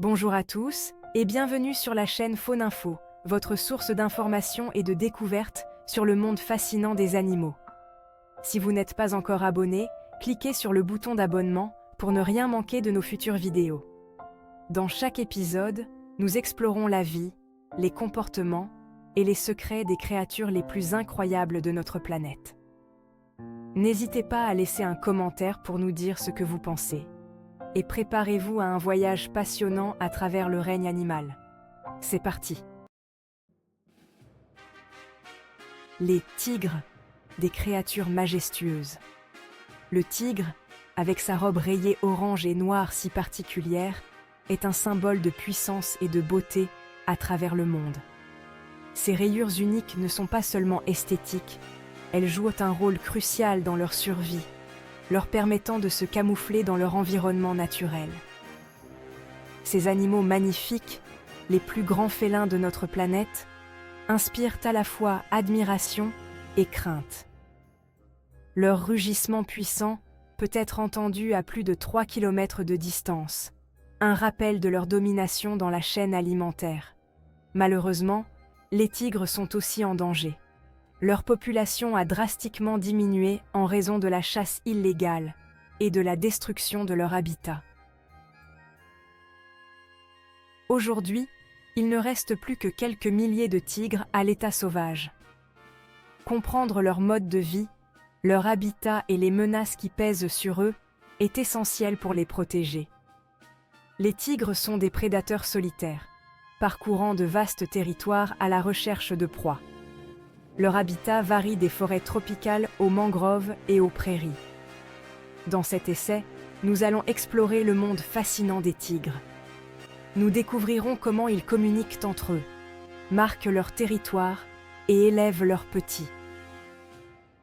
Bonjour à tous et bienvenue sur la chaîne Faune Info, votre source d'information et de découvertes sur le monde fascinant des animaux. Si vous n'êtes pas encore abonné, cliquez sur le bouton d'abonnement pour ne rien manquer de nos futures vidéos. Dans chaque épisode, nous explorons la vie, les comportements et les secrets des créatures les plus incroyables de notre planète. N'hésitez pas à laisser un commentaire pour nous dire ce que vous pensez. Et préparez-vous à un voyage passionnant à travers le règne animal. C'est parti! Les tigres, des créatures majestueuses. Le tigre, avec sa robe rayée orange et noire si particulière, est un symbole de puissance et de beauté à travers le monde. Ces rayures uniques ne sont pas seulement esthétiques, elles jouent un rôle crucial dans leur survie, leur permettant de se camoufler dans leur environnement naturel. Ces animaux magnifiques, les plus grands félins de notre planète, inspirent à la fois admiration et crainte. Leur rugissement puissant peut être entendu à plus de 3 km de distance, un rappel de leur domination dans la chaîne alimentaire. Malheureusement, les tigres sont aussi en danger. Leur population a drastiquement diminué en raison de la chasse illégale et de la destruction de leur habitat. Aujourd'hui, il ne reste plus que quelques milliers de tigres à l'état sauvage. Comprendre leur mode de vie, leur habitat et les menaces qui pèsent sur eux est essentiel pour les protéger. Les tigres sont des prédateurs solitaires, parcourant de vastes territoires à la recherche de proies. Leur habitat varie des forêts tropicales aux mangroves et aux prairies. Dans cet essai, nous allons explorer le monde fascinant des tigres. Nous découvrirons comment ils communiquent entre eux, marquent leur territoire et élèvent leurs petits.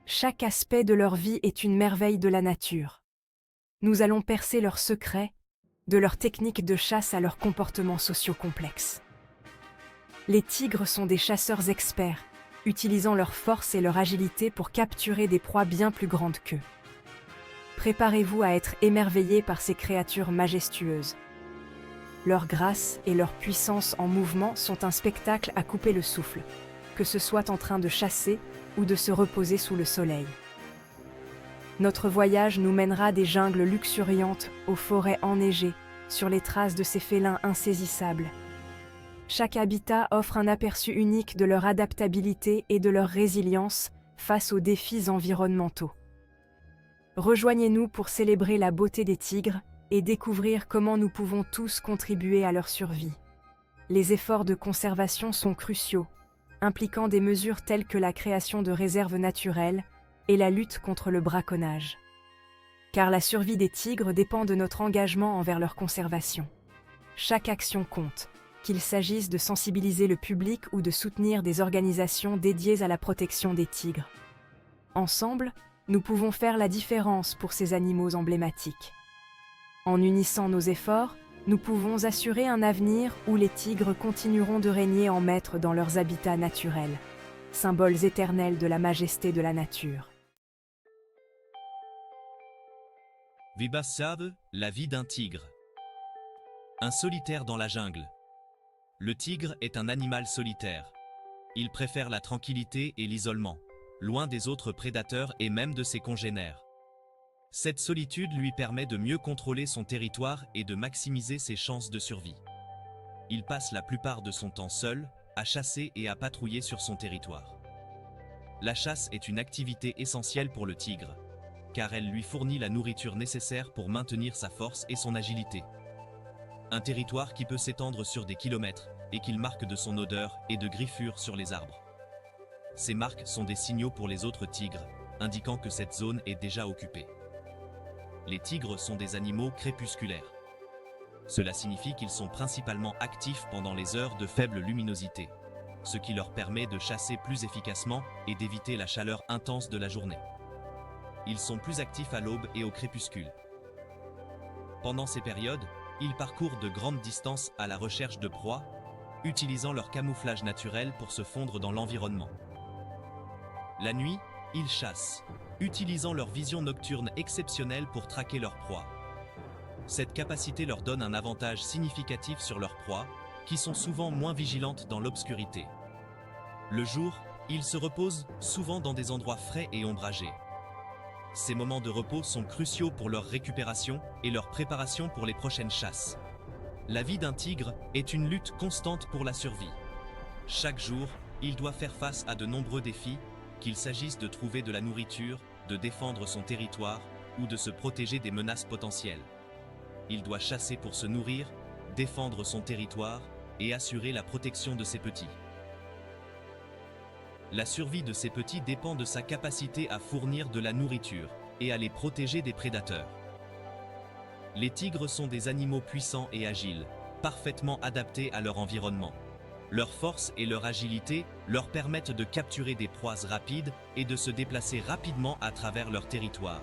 Chaque aspect de leur vie est une merveille de la nature. Nous allons percer leurs secrets, de leurs techniques de chasse à leurs comportements sociaux complexes. Les tigres sont des chasseurs experts, utilisant leur force et leur agilité pour capturer des proies bien plus grandes qu'eux. Préparez-vous à être émerveillés par ces créatures majestueuses. Leur grâce et leur puissance en mouvement sont un spectacle à couper le souffle, que ce soit en train de chasser ou de se reposer sous le soleil. Notre voyage nous mènera des jungles luxuriantes aux forêts enneigées, sur les traces de ces félins insaisissables. Chaque habitat offre un aperçu unique de leur adaptabilité et de leur résilience face aux défis environnementaux. Rejoignez-nous pour célébrer la beauté des tigres et découvrir comment nous pouvons tous contribuer à leur survie. Les efforts de conservation sont cruciaux, impliquant des mesures telles que la création de réserves naturelles et la lutte contre le braconnage. Car la survie des tigres dépend de notre engagement envers leur conservation. Chaque action compte, qu'il s'agisse de sensibiliser le public ou de soutenir des organisations dédiées à la protection des tigres. Ensemble, nous pouvons faire la différence pour ces animaux emblématiques. En unissant nos efforts, nous pouvons assurer un avenir où les tigres continueront de régner en maîtres dans leurs habitats naturels, symboles éternels de la majesté de la nature. Vibassave, la vie d'un tigre. Un solitaire dans la jungle. Le tigre est un animal solitaire. Il préfère la tranquillité et l'isolement, loin des autres prédateurs et même de ses congénères. Cette solitude lui permet de mieux contrôler son territoire et de maximiser ses chances de survie. Il passe la plupart de son temps seul, à chasser et à patrouiller sur son territoire. La chasse est une activité essentielle pour le tigre, car elle lui fournit la nourriture nécessaire pour maintenir sa force et son agilité. Un territoire qui peut s'étendre sur des kilomètres et qu'il marque de son odeur et de griffures sur les arbres. Ces marques sont des signaux pour les autres tigres, indiquant que cette zone est déjà occupée. Les tigres sont des animaux crépusculaires. Cela signifie qu'ils sont principalement actifs pendant les heures de faible luminosité, ce qui leur permet de chasser plus efficacement et d'éviter la chaleur intense de la journée. Ils sont plus actifs à l'aube et au crépuscule. Pendant ces périodes, ils parcourent de grandes distances à la recherche de proies, utilisant leur camouflage naturel pour se fondre dans l'environnement. La nuit, ils chassent, utilisant leur vision nocturne exceptionnelle pour traquer leurs proies. Cette capacité leur donne un avantage significatif sur leurs proies, qui sont souvent moins vigilantes dans l'obscurité. Le jour, ils se reposent souvent dans des endroits frais et ombragés. Ces moments de repos sont cruciaux pour leur récupération et leur préparation pour les prochaines chasses. La vie d'un tigre est une lutte constante pour la survie. Chaque jour, il doit faire face à de nombreux défis, qu'il s'agisse de trouver de la nourriture, de défendre son territoire ou de se protéger des menaces potentielles. Il doit chasser pour se nourrir, défendre son territoire et assurer la protection de ses petits. La survie de ces petits dépend de sa capacité à fournir de la nourriture et à les protéger des prédateurs. Les tigres sont des animaux puissants et agiles, parfaitement adaptés à leur environnement. Leur force et leur agilité leur permettent de capturer des proies rapides et de se déplacer rapidement à travers leur territoire.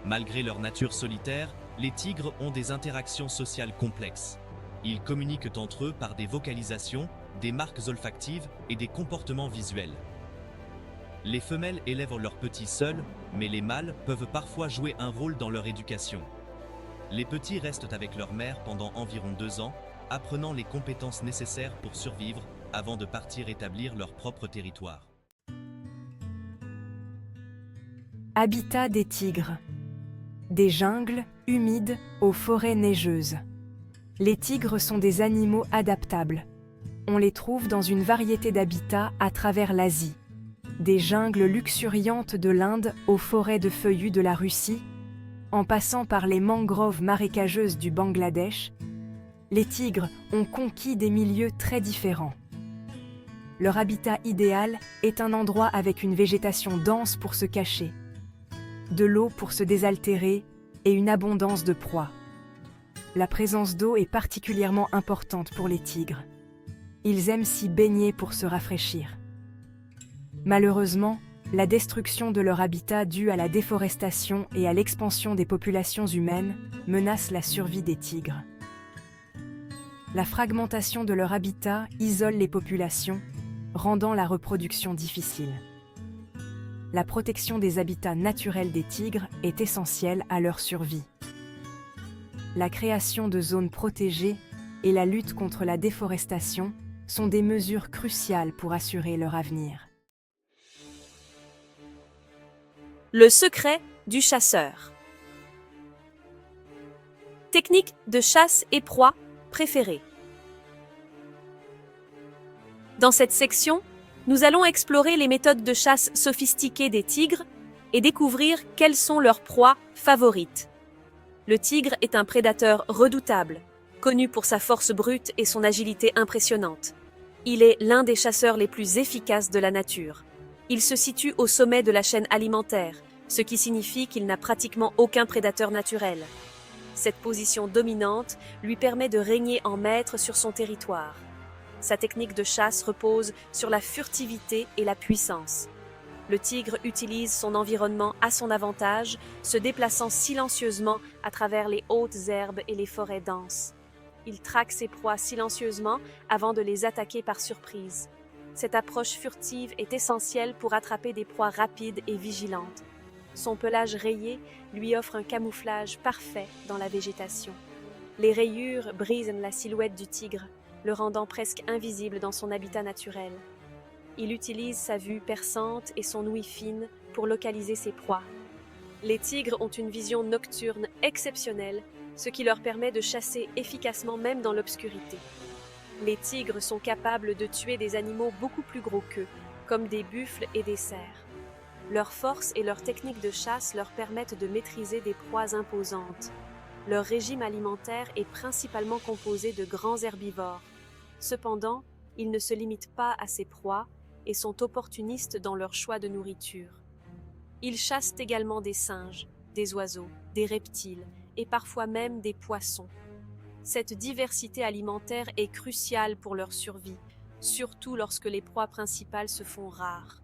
Malgré leur nature solitaire, les tigres ont des interactions sociales complexes. Ils communiquent entre eux par des vocalisations, des marques olfactives et des comportements visuels. Les femelles élèvent leurs petits seuls, mais les mâles peuvent parfois jouer un rôle dans leur éducation. Les petits restent avec leur mère pendant environ 2 ans, apprenant les compétences nécessaires pour survivre avant de partir établir leur propre territoire. Habitat des tigres. Des jungles humides aux forêts neigeuses. Les tigres sont des animaux adaptables. On les trouve dans une variété d'habitats à travers l'Asie. Des jungles luxuriantes de l'Inde aux forêts de feuillus de la Russie, en passant par les mangroves marécageuses du Bangladesh, les tigres ont conquis des milieux très différents. Leur habitat idéal est un endroit avec une végétation dense pour se cacher, de l'eau pour se désaltérer et une abondance de proies. La présence d'eau est particulièrement importante pour les tigres. Ils aiment s'y baigner pour se rafraîchir. Malheureusement, la destruction de leur habitat due à la déforestation et à l'expansion des populations humaines menace la survie des tigres. La fragmentation de leur habitat isole les populations, rendant la reproduction difficile. La protection des habitats naturels des tigres est essentielle à leur survie. La création de zones protégées et la lutte contre la déforestation sont des mesures cruciales pour assurer leur avenir. Le secret du chasseur. Technique de chasse et proie préférée. Dans cette section, nous allons explorer les méthodes de chasse sophistiquées des tigres et découvrir quelles sont leurs proies favorites. Le tigre est un prédateur redoutable, connu pour sa force brute et son agilité impressionnante. Il est l'un des chasseurs les plus efficaces de la nature. Il se situe au sommet de la chaîne alimentaire, ce qui signifie qu'il n'a pratiquement aucun prédateur naturel. Cette position dominante lui permet de régner en maître sur son territoire. Sa technique de chasse repose sur la furtivité et la puissance. Le tigre utilise son environnement à son avantage, se déplaçant silencieusement à travers les hautes herbes et les forêts denses. Il traque ses proies silencieusement avant de les attaquer par surprise. Cette approche furtive est essentielle pour attraper des proies rapides et vigilantes. Son pelage rayé lui offre un camouflage parfait dans la végétation. Les rayures brisent la silhouette du tigre, le rendant presque invisible dans son habitat naturel. Il utilise sa vue perçante et son ouïe fine pour localiser ses proies. Les tigres ont une vision nocturne exceptionnelle, ce qui leur permet de chasser efficacement même dans l'obscurité. Les tigres sont capables de tuer des animaux beaucoup plus gros qu'eux, comme des buffles et des cerfs. Leur force et leur technique de chasse leur permettent de maîtriser des proies imposantes. Leur régime alimentaire est principalement composé de grands herbivores. Cependant, ils ne se limitent pas à ces proies et sont opportunistes dans leur choix de nourriture. Ils chassent également des singes, des oiseaux, des reptiles et parfois même des poissons. Cette diversité alimentaire est cruciale pour leur survie, surtout lorsque les proies principales se font rares.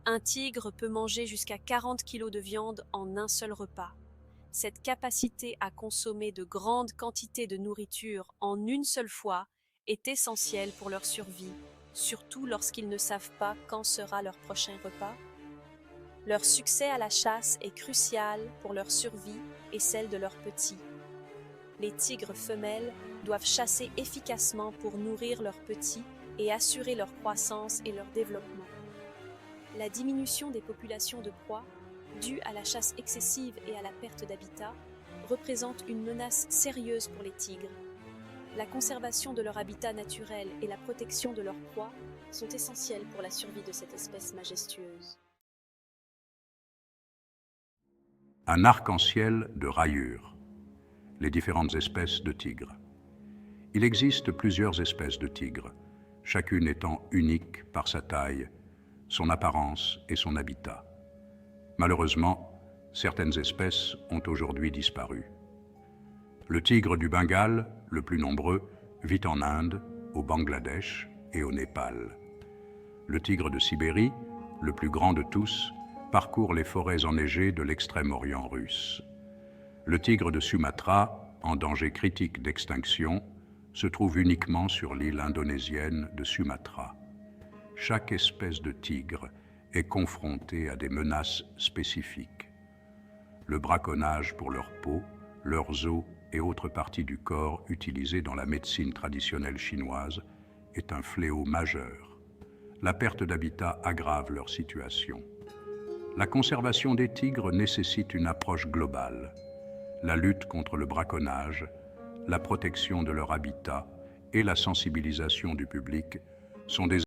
Un tigre peut manger jusqu'à 40 kg de viande en un seul repas. Cette capacité à consommer de grandes quantités de nourriture en une seule fois est essentielle pour leur survie, surtout lorsqu'ils ne savent pas quand sera leur prochain repas. Leur succès à la chasse est crucial pour leur survie et celle de leurs petits. les tigres femelles doivent chasser efficacement pour nourrir leurs petits et assurer leur croissance et leur développement. La diminution des populations de proies, due à la chasse excessive et à la perte d'habitat, représente une menace sérieuse pour les tigres. La conservation de leur habitat naturel et la protection de leurs proies sont essentielles pour la survie de cette espèce majestueuse. Un arc-en-ciel de rayures. Les différentes espèces de tigres. Il existe plusieurs espèces de tigres, chacune étant unique par sa taille, son apparence et son habitat. Malheureusement, certaines espèces ont aujourd'hui disparu. Le tigre du Bengale, le plus nombreux, vit en Inde, au Bangladesh et au Népal. Le tigre de Sibérie, le plus grand de tous, parcourt les forêts enneigées de l'extrême-orient russe. Le tigre de Sumatra, en danger critique d'extinction, se trouve uniquement sur l'île indonésienne de Sumatra. Chaque espèce de tigre est confrontée à des menaces spécifiques. Le braconnage pour leur peau, leurs os et autres parties du corps utilisées dans la médecine traditionnelle chinoise est un fléau majeur. La perte d'habitat aggrave leur situation. La conservation des tigres nécessite une approche globale. La lutte contre le braconnage, la protection de leur habitat et la sensibilisation du public sont des